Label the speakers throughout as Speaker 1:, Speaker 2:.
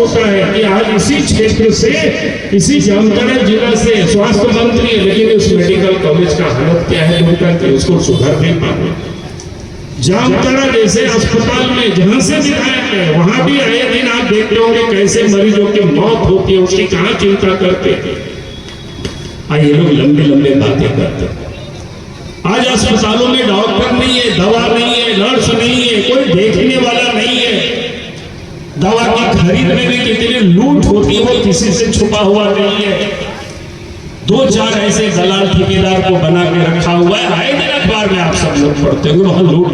Speaker 1: होता है कि आज इसी क्षेत्र से, इसी जामताड़ा जिला से स्वास्थ्य मंत्री है, लेकिन उस मेडिकल कॉलेज का हालत क्या है उनका कि उसको सुधार नहीं पा रहे। जामताड़ा जैसे अस्पताल में जहां से विधायक है वहां भी आए दिन आप देखते होंगे कैसे मरीजों की मौत होती है, उसकी कहां चिंता करते हैं। ये लोग लंबे लंबे बातें करते हैं। आज अस्पतालों में डॉक्टर नहीं है, दवा नहीं है, नर्स नहीं है, कोई देखने वाला नहीं है। दवा की खरीद में भी कितनी लूट होती है वो किसी से छुपा हुआ नहीं है। 2-4 ऐसे दलाल ठेकेदार को बना के रखा हुआ है। आए दिन अखबार में आप सब लोग पढ़ते होंगे वहां लूट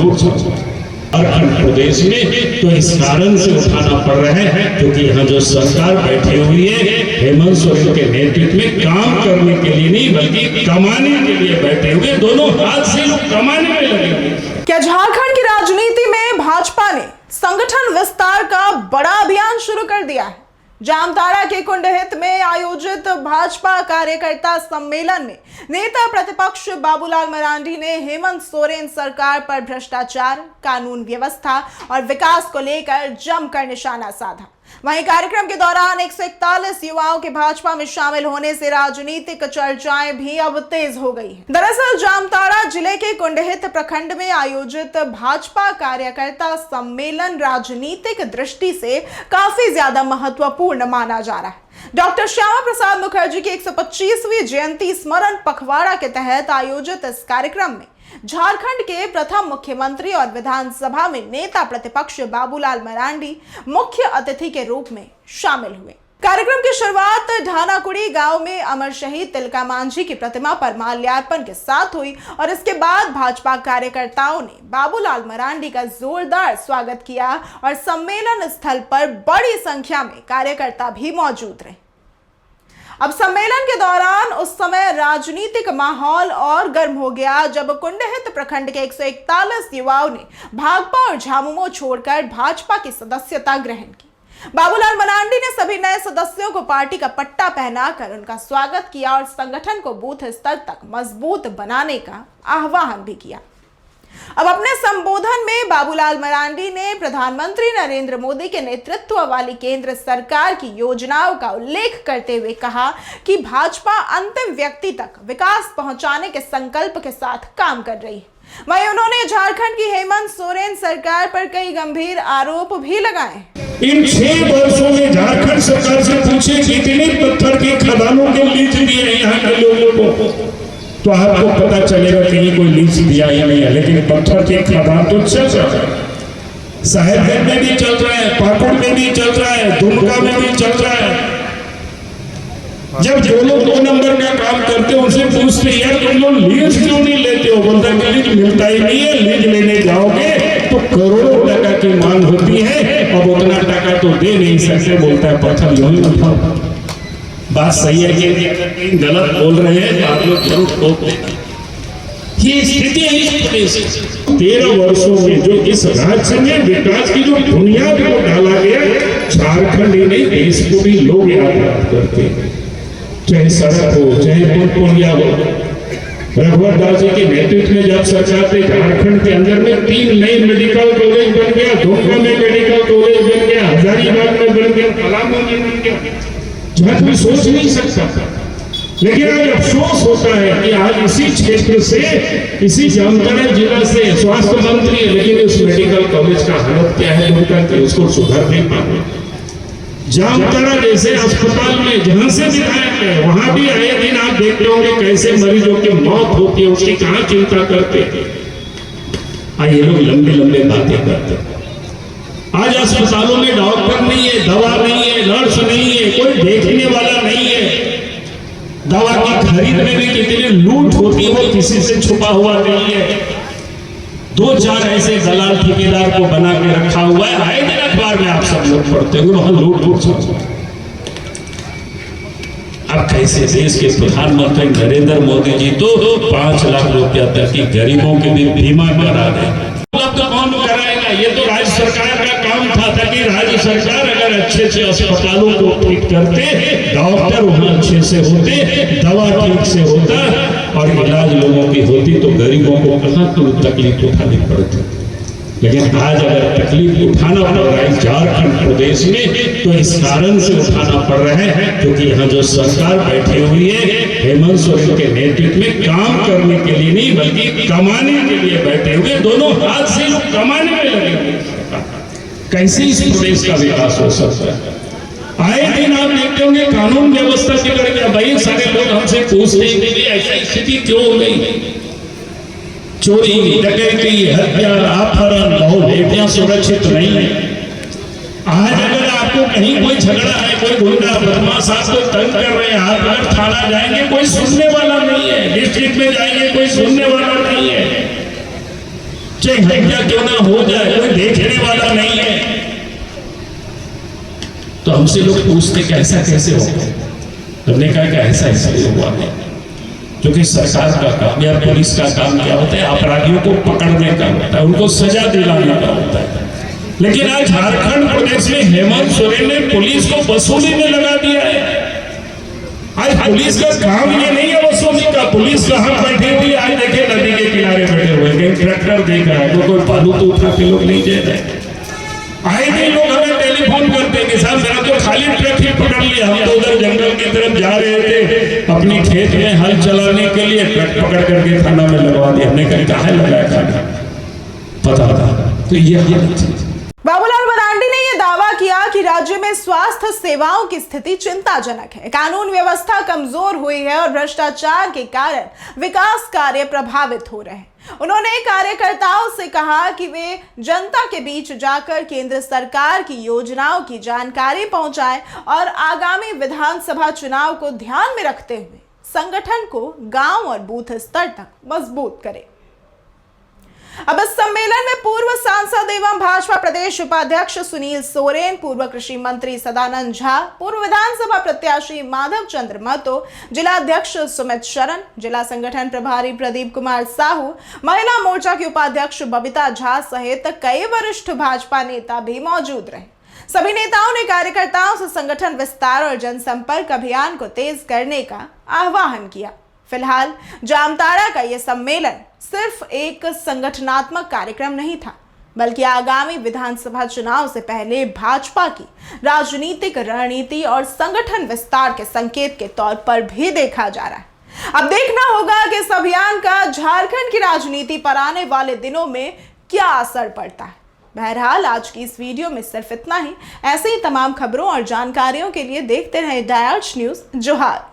Speaker 1: झारखंड प्रदेश में। तो इस कारण से उठाना पड़ रहा है क्योंकि यहाँ जो सरकार बैठी हुई है हेमंत सोरेन के नेतृत्व में काम करने के लिए नहीं बल्कि कमाने के लिए बैठे हुए, दोनों हाथ से लोग कमाने में लगे हुए।
Speaker 2: क्या झारखंड की राजनीति में भाजपा ने संगठन विस्तार का बड़ा अभियान शुरू कर दिया है? जामताड़ा के कुंडहित में आयोजित भाजपा कार्यकर्ता सम्मेलन में नेता प्रतिपक्ष बाबूलाल मरांडी ने हेमंत सोरेन सरकार पर भ्रष्टाचार, कानून व्यवस्था और विकास को लेकर जमकर निशाना साधा। वहीं कार्यक्रम के दौरान 141 युवाओं के भाजपा में शामिल होने से राजनीतिक चर्चाएं भी अब तेज हो गई हैं। दरअसल जामताड़ा जिले के कुंडहित प्रखंड में आयोजित भाजपा कार्यकर्ता सम्मेलन राजनीतिक दृष्टि से काफी ज्यादा महत्वपूर्ण माना जा रहा है। डॉक्टर श्यामा प्रसाद मुखर्जी की 125वीं जयंती स्मरण पखवाड़ा के तहत आयोजित इस कार्यक्रम में झारखंड के प्रथम मुख्यमंत्री और विधानसभा में नेता प्रतिपक्ष बाबूलाल मरांडी मुख्य अतिथि के रूप में शामिल हुए। कार्यक्रम की शुरुआत ढानाकुड़ी गांव में अमर शहीद तिलका मांझी की प्रतिमा पर माल्यार्पण के साथ हुई और इसके बाद भाजपा कार्यकर्ताओं ने बाबूलाल मरांडी का जोरदार स्वागत किया और सम्मेलन स्थल पर बड़ी संख्या में कार्यकर्ता भी मौजूद रहे। अब सम्मेलन के दौरान उस समय राजनीतिक माहौल और गर्म हो गया जब कुंडहित प्रखंड के 141 युवाओं ने भाकपा और झामुमो छोड़कर भाजपा की सदस्यता ग्रहण की। बाबूलाल मरांडी ने सभी नए सदस्यों को पार्टी का पट्टा पहनाकर उनका स्वागत किया और संगठन को बूथ स्तर तक मजबूत बनाने का आह्वान भी किया। अब अपने संबोधन में बाबूलाल मरांडी ने प्रधानमंत्री नरेंद्र मोदी के नेतृत्व वाली केंद्र सरकार की योजनाओं का उल्लेख करते हुए कहा कि भाजपा अंतिम व्यक्ति तक विकास पहुंचाने के संकल्प के साथ काम कर रही है। वहीं उन्होंने झारखंड की हेमंत सोरेन सरकार पर कई गंभीर आरोप भी लगाए।
Speaker 1: इन 6 वर्षों में झारखंड सरकार से पूछे कितने पत्थर की खदानों के लीज दिए हैं यहाँ के लोगों को, तो आपको पता चलेगा कहीं कोई लीज दिया ही नहीं है। लेकिन पत्थर की खदान तो चल रहा है, साहेबगंज में भी चल रहा है, पाकुड़ में भी चल रहा है, दुमका में भी चल रहा है। जब जो लोग 2 नंबर का काम करते हैं उनसे पूछते यार तुम लोग लीज क्यों नहीं लेते हो? बोलता है लीज मिलता ही नहीं है, लीज लेने जाओगे तो करोड़ों टका की मांग होती है, अब उतना टका तो दे नहीं सकते। बोलता है पत्थर यूं ही उठाओ। बात सही है कि गलत बोल रहे हैं आप लोग जरूर टोक देना। ये स्थिति है इस प्रदेश से 13 वर्षों में जो इस राज्य में विकास की जो बुनियाद को डाला गया, झारखंड ही नहीं देश को भी लोग याद करते हैं। चाहे सड़क हो, चाहे पुलिया हो। रघुवर दास जी के नेतृत्व में जब सरकार थे झारखंड के अंदर में 3 नए मेडिकल कॉलेज बन गया, दुमका में मेडिकल कॉलेज बन गया, हजारीबाग में बन गया, पलामू में बन गया, जहां कोई सोच नहीं सकता। लेकिन आज अफसोस होता है कि आज इसी क्षेत्र से, इसी जामताड़ा जिला से स्वास्थ्य मंत्री है, लेकिन उस मेडिकल कॉलेज का हालत क्या है उनका कि उसको सुधार नहीं पा रहे। जामताड़ा जैसे अस्पताल में जहां से विधायक है वहां भी आए दिन आप देखते होंगे कैसे मरीजों की मौत होती है, उसकी कहां चिंता करते हैं। ये लोग लंबे लंबे बातें करते हैं। आज अस्पतालों में डॉक्टर नहीं है, दवा नहीं है, नर्स नहीं है, कोई देखने वाला नहीं है। दवा की खरीद में भी कितनी लूट होती है वो किसी से छुपा हुआ नहीं है। 2-4 ऐसे दलाल ठेकेदार को बना के रखा हुआ है। आए दिन अखबार में आप सब लोग पढ़ते होंगे वहां लूट। अब कैसे देश के प्रधानमंत्री नरेंद्र मोदी जी तो 5 लाख रुपया तक की गरीबों के भी बीमा करा रहे। उपलब्ध कौन कराएगा? ये तो राज्य सरकार का काम था ताकि राज्य सरकार अगर अच्छे से अस्पतालों को ठीक करते, डॉक्टर वहां अच्छे से होते, दवा ठीक से होता और इलाज लोगों की होती, तो गरीबों को कहां तो तकलीफ उठानी पड़ती। लेकिन आज अगर तकलीफ उठाना पड़ रहा है झारखंड प्रदेश में, तो इस कारण से उठाना पड़ रहा है क्योंकि यहाँ जो सरकार बैठी हुई है हेमंत सोरेन के नेतृत्व में काम करने के लिए नहीं बल्कि कमाने के लिए बैठे हुए, दोनों हाथ से लोग कमाने में लगे हुए। कैसे इस प्रदेश का विकास हो सकता है? आए दिन आप देखते होंगे कानून व्यवस्था बिगड़ गया। भाई सारे लोग हमसे पूछते हैं कि ऐसी स्थिति क्यों हो गई? चोरी, डकैती, हत्या, अपहरण, बहु सुरक्षित नहीं है। आज अगर आपको कहीं कोई झगड़ा है, कोई गुंडा बदमाश आपको तंग कर रहे हैं, आप अगर थाना जाएंगे कोई सुनने वाला नहीं है, डिस्ट्रिक्ट में जाएंगे कोई सुनने वाला नहीं है, चाहे हत्या क्यों ना हो जाए कोई देखने वाला नहीं है। तो हमसे लोग पूछते कि ऐसा कैसे हो गया? हमने कहा कि ऐसा इसलिए हुआ है क्योंकि सरकार का काम या पुलिस का काम क्या होता है? अपराधियों को पकड़ने का होता है, उनको सजा दिलाने का होता है। लेकिन आज झारखंड प्रदेश में हेमंत सोरेन ने पुलिस को वसूली में लगा दिया है। आज पुलिस का काम ये नहीं है वसूली का। पुलिस कहाँ बैठी हुई? आज देखिए नदी के किनारे बैठे हुए, कहीं ट्रैक्टर देख रहा है, तो कोई पालू तो उठा के लोग नहीं दे रहे। आए दिन लोग हमें टेलीफोन करते हैं कि साहब मेरा तो खाली ट्रक ही पकड़ लिया, हम तो उधर जंगल की तरफ जा रहे थे अपनी खेत में हल चलाने के लिए, ट्रक पकड़ करके थाना में लगवा दिया। हमने कहा है लगाया खाना पता था। तो ये
Speaker 2: बाबूलाल मरांडी ने यह दावा किया कि राज्य में स्वास्थ्य सेवाओं की स्थिति चिंताजनक है, कानून व्यवस्था कमजोर हुई है और भ्रष्टाचार के कारण विकास कार्य प्रभावित हो रहे हैं। उन्होंने कार्यकर्ताओं से कहा कि वे जनता के बीच जाकर केंद्र सरकार की योजनाओं की जानकारी पहुंचाएं और आगामी विधानसभा चुनाव को ध्यान में रखते हुए संगठन को गांव और बूथ स्तर तक मजबूत करें। अब इस सम्मेलन में पूर्व सांसद एवं भाजपा प्रदेश उपाध्यक्ष सुनील सोरेन, पूर्व कृषि मंत्री सदानंद झा, पूर्व विधानसभा प्रत्याशी माधव चंद्र महतो, जिला अध्यक्ष सुमित शरण, जिला संगठन प्रभारी प्रदीप कुमार साहू, महिला मोर्चा की उपाध्यक्ष बबीता झा सहित कई वरिष्ठ भाजपा नेता भी मौजूद रहे। सभी नेताओं ने कार्यकर्ताओं से संगठन विस्तार और जनसंपर्क अभियान को तेज करने का आह्वान किया। फिलहाल जामताड़ा का यह सम्मेलन सिर्फ एक संगठनात्मक कार्यक्रम नहीं था, बल्कि आगामी विधानसभा चुनाव से पहले भाजपा की राजनीतिक रणनीति और संगठन विस्तार के संकेत के तौर पर भी देखा जा रहा है। अब देखना होगा कि इस अभियान का झारखंड की राजनीति पर आने वाले दिनों में क्या असर पड़ता है। बहरहाल आज की इस वीडियो में सिर्फ इतना ही। ऐसे ही तमाम खबरों और जानकारियों के लिए देखते रहे डायल्स न्यूज। जोहार।